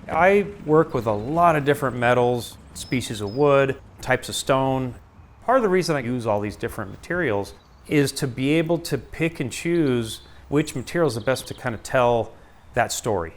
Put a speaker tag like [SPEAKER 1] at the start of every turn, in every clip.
[SPEAKER 1] I work with a lot of different metals, species of wood, types of stone. Part of the reason I use all these different materials is to be able to pick and choose which material is the best to kind of tell that story.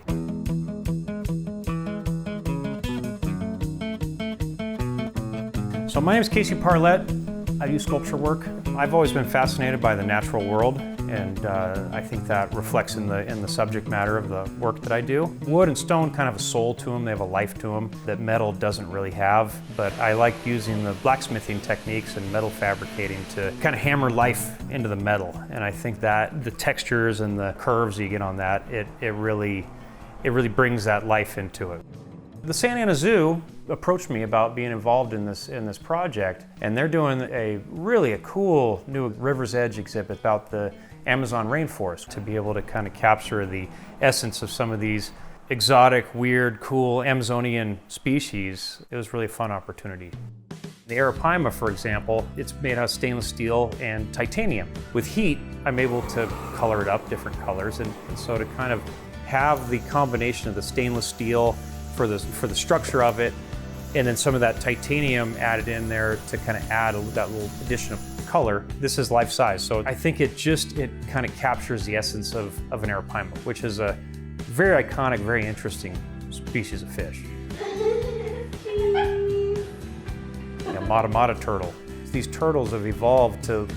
[SPEAKER 1] So my name is Parlette. I do sculpture work. I've always been fascinated by the natural world, and I think that reflects in the subject matter of the work that I do. Wood and stone kind of have a soul to them, they have a life to them that metal doesn't really have, but I like using the blacksmithing techniques and metal fabricating to kind of hammer life into the metal, and I think that the textures and the curves you get on that, it really brings that life into it. The Santa Ana Zoo approached me about being involved in this project, and they're doing a cool new River's Edge exhibit about the Amazon rainforest, to be able to kind of capture the essence of some of these exotic, weird, cool Amazonian species. It was really a fun opportunity. The arapaima, for example, it's made out of stainless steel and titanium. With heat, I'm able to color it up different colors, and so to kind of have the combination of the stainless steel for the structure of it, and then some of that titanium added in there to kind of add that little addition of color. This is life size, so I think it kind of captures the essence of an arapaima, which is a very iconic, very interesting species of fish. A mata turtle. These turtles have evolved to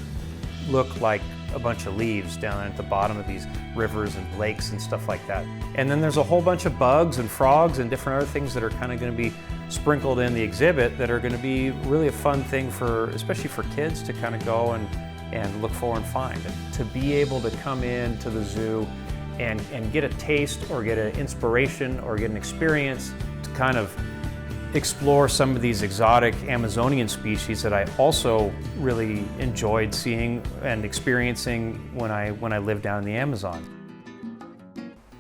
[SPEAKER 1] look like a bunch of leaves down at the bottom of these rivers and lakes and stuff like that. And then there's a whole bunch of bugs and frogs and different other things that are kind of going to be sprinkled in the exhibit that are going to be really a fun thing especially for kids to kind of go and look for and find. And to be able to come into the zoo and get a taste or get an inspiration or get an experience to kind of explore some of these exotic Amazonian species that I also really enjoyed seeing and experiencing when I lived down in the Amazon.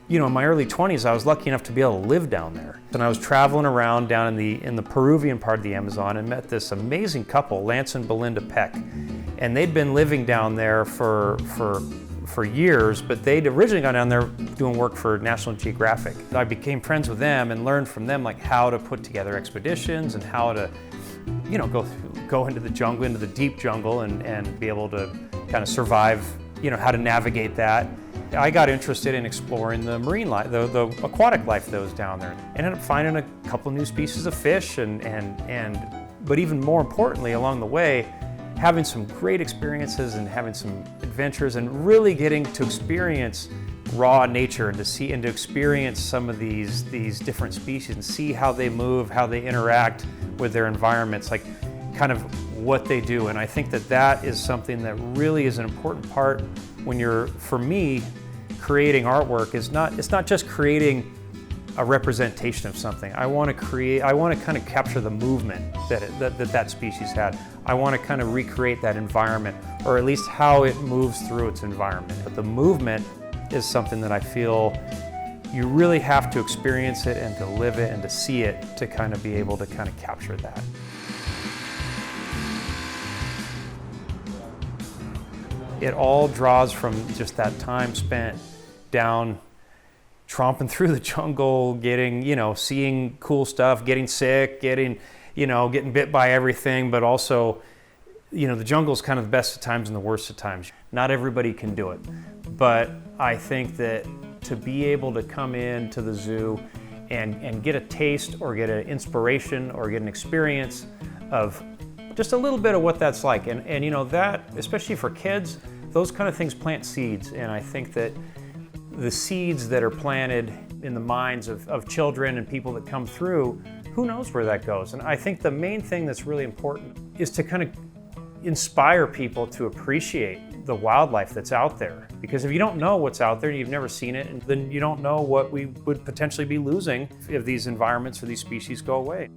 [SPEAKER 1] You know, in my early 20s, I was lucky enough to be able to live down there. And I was traveling around down in the Peruvian part of the Amazon and met this amazing couple, Lance and Belinda Peck. And they'd been living down there for years, but they'd originally gone down there doing work for National Geographic. I became friends with them and learned from them like how to put together expeditions and how to, you know, go into the jungle, into the deep jungle, and be able to kind of survive, you know, how to navigate that. I got interested in exploring the marine life, the aquatic life that was down there. Ended up finding a couple new species of fish but even more importantly along the way, having some great experiences and having some adventures and really getting to experience raw nature and to experience some of these different species and see how they move, how they interact with their environments, like kind of what they do. And I think that is something that really is an important part when for me, creating artwork it's not just creating a representation of something. I want to kind of capture the movement that species had. I want to kind of recreate that environment, or at least how it moves through its environment. But the movement is something that I feel you really have to experience it and to live it and to see it to kind of be able to kind of capture that. It all draws from just that time spent down tromping through the jungle, seeing cool stuff, getting sick, getting bit by everything, but also, the jungle is kind of the best of times and the worst of times. Not everybody can do it, but I think that to be able to come into the zoo and get a taste or get an inspiration or get an experience of just a little bit of what that's like, and that, especially for kids, those kind of things plant seeds, and I think that the seeds that are planted in the minds of children and people that come through, who knows where that goes. And I think the main thing that's really important is to kind of inspire people to appreciate the wildlife that's out there. Because if you don't know what's out there and you've never seen it, then you don't know what we would potentially be losing if these environments or these species go away.